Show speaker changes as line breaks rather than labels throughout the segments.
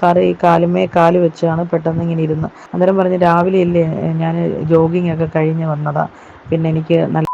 Sir ഈ കാലുമേ കാല് വെച്ചാണ് പെട്ടെന്ന് ഇങ്ങനെ ഇരുന്ന്. അന്നേരം പറഞ്ഞ് രാവിലെ ഇല്ലേ ഞാൻ ജോഗിങ് ഒക്കെ കഴിഞ്ഞ് വന്നതാ, പിന്നെ എനിക്ക് നല്ല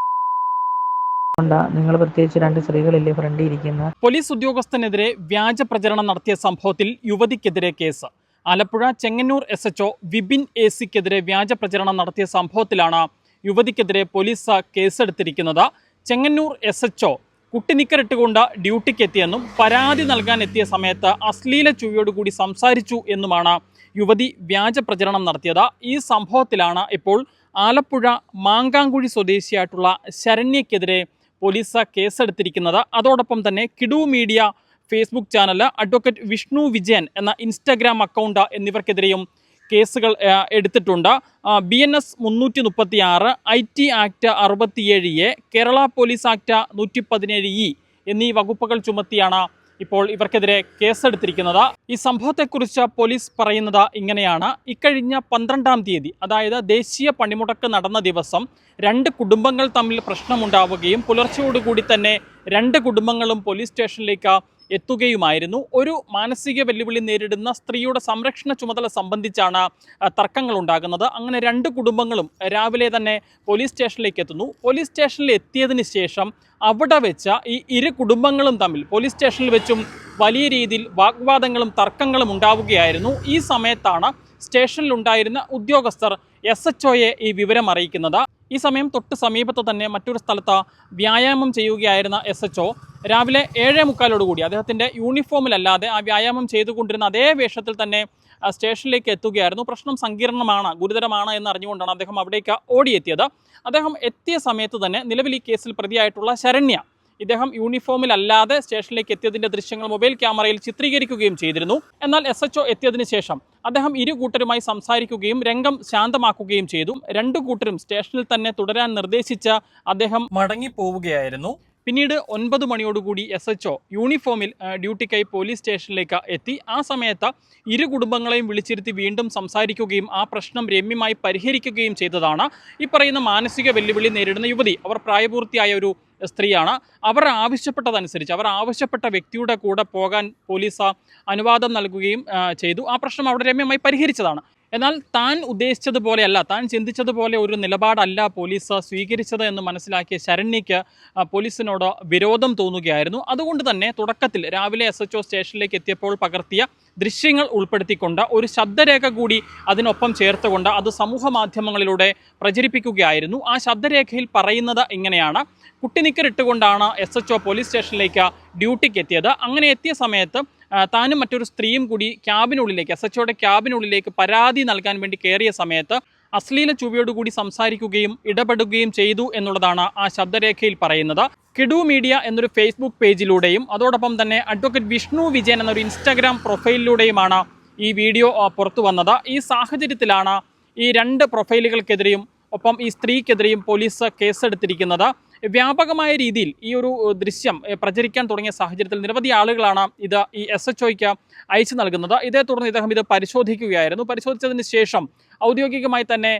നിങ്ങൾ പ്രത്യേകിച്ച് 2 സ്ത്രീകളില്ലേ ഫ്രണ്ടിൽ ഇരിക്കുന്നത്.
പോലീസ് ഉദ്യോഗസ്ഥനെതിരെ വ്യാജ പ്രചരണം നടത്തിയ സംഭവത്തിൽ യുവതിക്കെതിരെ കേസ്. ആലപ്പുഴ ചെങ്ങന്നൂർ SHO വിപിൻ AC-ക്കെതിരെ വ്യാജ പ്രചരണം നടത്തിയ സംഭവത്തിലാണ് യുവതിക്കെതിരെ പോലീസ് കേസെടുത്തിരിക്കുന്നത്. ചെങ്ങന്നൂർ SHO കുട്ടിനിക്കറിട്ടുകൊണ്ട് ഡ്യൂട്ടിക്കെത്തിയെന്നും പരാതി നൽകാൻ എത്തിയ സമയത്ത് അശ്ലീല ചുവയോടുകൂടി സംസാരിച്ചു എന്നുമാണ് യുവതി വ്യാജ പ്രചരണം നടത്തിയത്. ഈ സംഭവത്തിലാണ് ഇപ്പോൾ ആലപ്പുഴ മാങ്കാങ്കുഴി സ്വദേശിയായിട്ടുള്ള ശരണ്യക്കെതിരെ പോലീസ് കേസെടുത്തിരിക്കുന്നത്. അതോടൊപ്പം തന്നെ Kidu media Facebook channel, advocate Vishnu Vijayan എന്ന ഇൻസ്റ്റഗ്രാം അക്കൗണ്ട് എന്നിവർക്കെതിരെയും കേസുകൾ എടുത്തിട്ടുണ്ട്. BNS 336, IT act 67A, Kerala police act 117E എന്നീ വകുപ്പുകൾ ചുമത്തിയാണ് ഇപ്പോൾ ഇവർക്കെതിരെ കേസെടുത്തിരിക്കുന്നത്. ഈ സംഭവത്തെക്കുറിച്ച് പോലീസ് പറയുന്നത് ഇങ്ങനെയാണ്. ഇക്കഴിഞ്ഞ 12-ാം തീയതി, അതായത് ദേശീയ പണിമുടക്ക് നടന്ന ദിവസം 2 കുടുംബങ്ങൾ തമ്മിൽ പ്രശ്നമുണ്ടാവുകയും പുലർച്ചയോടുകൂടി തന്നെ 2 കുടുംബങ്ങളും പോലീസ് സ്റ്റേഷനിലേക്ക് എത്തുകയുമായിരുന്നു. ഒരു മാനസിക വെല്ലുവിളി നേരിടുന്ന സ്ത്രീയുടെ സംരക്ഷണ ചുമതല സംബന്ധിച്ചാണ് തർക്കങ്ങൾ ഉണ്ടാകുന്നത്. അങ്ങനെ 2 കുടുംബങ്ങളും രാവിലെ തന്നെ പോലീസ് സ്റ്റേഷനിലേക്ക് എത്തുന്നു. പോലീസ് സ്റ്റേഷനിൽ എത്തിയതിന് ശേഷം അവിടെ വെച്ച ഈ 2 കുടുംബങ്ങളും തമ്മിൽ പോലീസ് സ്റ്റേഷനിൽ വെച്ചും വലിയ രീതിയിൽ വാഗ്വാദങ്ങളും തർക്കങ്ങളും ഉണ്ടാവുകയായിരുന്നു. ഈ സമയത്താണ് സ്റ്റേഷനിലുണ്ടായിരുന്ന ഉദ്യോഗസ്ഥർ SHOയെ ഈ വിവരം അറിയിക്കുന്നത്. ഈ സമയം തൊട്ട് സമീപത്ത് തന്നെ മറ്റൊരു സ്ഥലത്ത് വ്യായാമം ചെയ്യുകയായിരുന്ന SHO രാവിലെ 7:45 അദ്ദേഹത്തിൻ്റെ യൂണിഫോമിലല്ലാതെ ആ വ്യായാമം ചെയ്തുകൊണ്ടിരുന്ന അതേ വേഷത്തിൽ തന്നെ സ്റ്റേഷനിലേക്ക് എത്തുകയായിരുന്നു. പ്രശ്നം സങ്കീർണമാണ്, ഗുരുതരമാണ് എന്നറിഞ്ഞുകൊണ്ടാണ് അദ്ദേഹം അവിടേക്ക് ഓടിയെത്തിയത്. അദ്ദേഹം എത്തിയ സമയത്ത് തന്നെ നിലവിൽ ഈ കേസിൽ പ്രതിയായിട്ടുള്ള ശരണ്യ, ഇദ്ദേഹം യൂണിഫോമിലല്ലാതെ സ്റ്റേഷനിലേക്ക് എത്തിയതിൻ്റെ ദൃശ്യങ്ങൾ മൊബൈൽ ക്യാമറയിൽ ചിത്രീകരിക്കുകയും ചെയ്തിരുന്നു. എന്നാൽ SHO എത്തിയതിനു ശേഷം അദ്ദേഹം 2 കൂട്ടരുമായി സംസാരിക്കുകയും രംഗം ശാന്തമാക്കുകയും ചെയ്തു. 2 കൂട്ടരും സ്റ്റേഷനിൽ തന്നെ തുടരാൻ നിർദ്ദേശിച്ച് അദ്ദേഹം മടങ്ങിപ്പോവുകയായിരുന്നു. പിന്നീട് 9 മണിയോടുകൂടി SHO യൂണിഫോമിൽ ഡ്യൂട്ടിക്കായി പോലീസ് സ്റ്റേഷനിലേക്ക് എത്തി. ആ സമയത്ത് 2 കുടുംബങ്ങളെയും വിളിച്ചിരുത്തി വീണ്ടും സംസാരിക്കുകയും ആ പ്രശ്നം രമ്യമായി പരിഹരിക്കുകയും ചെയ്തതാണ് ഈ പറയുന്ന മാനസിക വെല്ലുവിളി നേരിടുന്ന യുവതി. അവർ പ്രായപൂർത്തിയായ ഒരു സ്ത്രീയാണ്. അവർ ആവശ്യപ്പെട്ടതനുസരിച്ച് അവർ ആവശ്യപ്പെട്ട വ്യക്തിയുടെ കൂടെ പോകാൻ പോലീസ് അനുവാദം നൽകുകയും ചെയ്തു. ആ പ്രശ്നം അവിടെ രമ്യമായി പരിഹരിച്ചതാണ്. എന്നാൽ താൻ ഉദ്ദേശിച്ചതുപോലെയല്ല, താൻ ചിന്തിച്ചതുപോലെ ഒരു നിലപാടല്ല പോലീസ് സ്വീകരിച്ചത് എന്ന് മനസ്സിലാക്കിയ ശരണ്യയ്ക്ക് പോലീസിനോട് വിരോധം തോന്നുകയായിരുന്നു. അതുകൊണ്ട് തന്നെ തുടക്കത്തിൽ രാവിലെ SHO സ്റ്റേഷനിലേക്ക് എത്തിയപ്പോൾ പകർത്തിയ ദൃശ്യങ്ങൾ ഉൾപ്പെടുത്തിക്കൊണ്ട് ഒരു ശബ്ദരേഖ കൂടി അതിനൊപ്പം ചേർത്തുകൊണ്ട് അത് സമൂഹ മാധ്യമങ്ങളിലൂടെ പ്രചരിപ്പിക്കുകയായിരുന്നു. ആ ശബ്ദരേഖയിൽ പറയുന്നത് ഇങ്ങനെയാണ്: കുട്ടിനിക്കറിട്ടുകൊണ്ടാണ് SHO പോലീസ് സ്റ്റേഷനിലേക്ക് ഡ്യൂട്ടിക്ക് എത്തിയത്. അങ്ങനെ എത്തിയ സമയത്ത് താനും മറ്റൊരു സ്ത്രീയും കൂടി ക്യാബിനുള്ളിലേക്ക്, SHOയുടെ ക്യാബിനുള്ളിലേക്ക് പരാതി നൽകാൻ വേണ്ടി കയറിയ സമയത്ത് അശ്ലീല ചുവയോടുകൂടി സംസാരിക്കുകയും ഇടപെടുകയും ചെയ്തു എന്നുള്ളതാണ് ആ ശബ്ദരേഖയിൽ പറയുന്നത്. കിഡു മീഡിയ എന്നൊരു ഫേസ്ബുക്ക് പേജിലൂടെയും അതോടൊപ്പം തന്നെ അഡ്വക്കേറ്റ് വിഷ്ണു വിജയൻ എന്നൊരു ഇൻസ്റ്റഗ്രാം പ്രൊഫൈലിലൂടെയുമാണ് ഈ വീഡിയോ പുറത്തു വന്നത്. ഈ സാഹചര്യത്തിലാണ് ഈ 2 പ്രൊഫൈലുകൾക്കെതിരെയും ഒപ്പം ഈ സ്ത്രീക്കെതിരെയും പോലീസ് കേസെടുത്തിരിക്കുന്നത്. വ്യാപകമായ രീതിയിൽ ഈ ഒരു ദൃശ്യം പ്രചരിക്കാൻ തുടങ്ങിയ സാഹചര്യത്തിൽ നിരവധി ആളുകളാണ് ഇത് ഈ SHOയ്ക്ക് അയച്ചു നൽകുന്നത്. ഇതേ തുടർന്ന് ഇദ്ദേഹം ഇത് പരിശോധിക്കുകയായിരുന്നു. പരിശോധിച്ചതിന് ശേഷം ഔദ്യോഗികമായി തന്നെ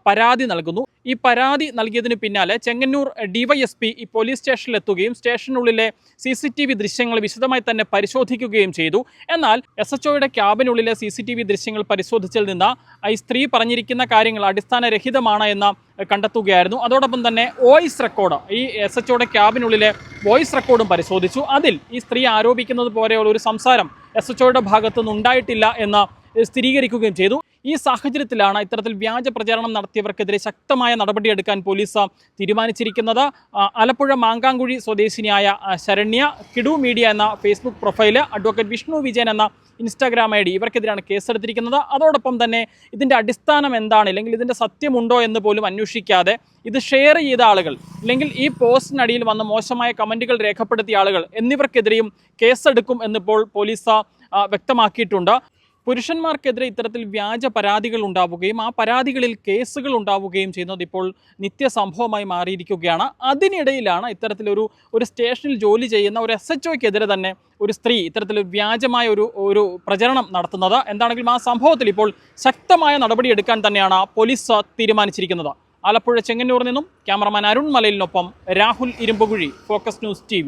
പരാതി നൽകുന്നു. ഈ പരാതി നൽകിയതിന് പിന്നാലെ ചെങ്ങന്നൂർ DYSP ഈ പോലീസ് സ്റ്റേഷനിലെത്തുകയും സ്റ്റേഷനുള്ളിലെ CCTV ദൃശ്യങ്ങൾ വിശദമായി തന്നെ പരിശോധിക്കുകയും ചെയ്തു. എന്നാൽ SHOയുടെ ക്യാബിനുള്ളിലെ CCTV ദൃശ്യങ്ങൾ പരിശോധിച്ചതിൽ നിന്ന് ഈ സ്ത്രീ പറഞ്ഞിരിക്കുന്ന കാര്യങ്ങൾ അടിസ്ഥാനരഹിതമാണ് എന്ന് കണ്ടെത്തുകയായിരുന്നു. അതോടൊപ്പം തന്നെ വോയിസ് റെക്കോർഡ്, ഈ SHOയുടെ ക്യാബിനുള്ളിലെ വോയിസ് റെക്കോർഡും പരിശോധിച്ചു. അതിൽ ഈ സ്ത്രീ ആരോപിക്കുന്നത് പോലെയുള്ള ഒരു സംസാരം SHOയുടെ ഭാഗത്തുനിന്ന് ഉണ്ടായിട്ടില്ല എന്ന് സ്ഥിരീകരിക്കുകയും ചെയ്തു. ഈ സാഹചര്യത്തിലാണ് ഇത്തരത്തിൽ വ്യാജ പ്രചാരണം നടത്തിയവർക്കെതിരെ ശക്തമായ നടപടിയെടുക്കാൻ പോലീസ് തീരുമാനിച്ചിരിക്കുന്നത്. ആലപ്പുഴ മാങ്കാങ്കുഴി സ്വദേശിനിയായ ശരണ്യ, കിഡു മീഡിയ എന്ന Facebook profile, advocate Vishnu Vijayan എന്ന ഇൻസ്റ്റാഗ്രാം ID ഇവർക്കെതിരെയാണ് കേസെടുത്തിരിക്കുന്നത്. അതോടൊപ്പം തന്നെ ഇതിൻ്റെ അടിസ്ഥാനം എന്താണ്, അല്ലെങ്കിൽ ഇതിൻ്റെ സത്യമുണ്ടോ എന്ന് പോലും അന്വേഷിക്കാതെ ഇത് ഷെയർ ചെയ്ത ആളുകൾ, അല്ലെങ്കിൽ ഈ പോസ്റ്റിനടിയിൽ വന്ന മോശമായ കമൻറ്റുകൾ രേഖപ്പെടുത്തിയ ആളുകൾ എന്നിവർക്കെതിരെയും കേസെടുക്കും എന്നിപ്പോൾ പോലീസ് വ്യക്തമാക്കിയിട്ടുണ്ട്. പുരുഷന്മാർക്കെതിരെ ഇത്തരത്തിൽ വ്യാജ പരാതികൾ ഉണ്ടാവുകയും ആ പരാതികളിൽ കേസുകൾ ഉണ്ടാവുകയും ചെയ്യുന്നത് ഇപ്പോൾ നിത്യസംഭവമായി മാറിയിരിക്കുകയാണ്. അതിനിടയിലാണ് ഇത്തരത്തിലൊരു സ്റ്റേഷനിൽ ജോലി ചെയ്യുന്ന ഒരു SHOയ്ക്കെതിരെ തന്നെ ഒരു സ്ത്രീ ഇത്തരത്തിൽ വ്യാജമായ ഒരു പ്രചരണം നടത്തുന്നത്. എന്താണെങ്കിലും ആ സംഭവത്തിൽ ഇപ്പോൾ ശക്തമായ നടപടിയെടുക്കാൻ തന്നെയാണ് പോലീസ് തീരുമാനിച്ചിരിക്കുന്നത്. ആലപ്പുഴ ചെങ്ങന്നൂരിൽ നിന്നും ക്യാമറമാൻ അരുൺ മലയിലിനൊപ്പം Rahul Irumpukuzhi, focus news TV.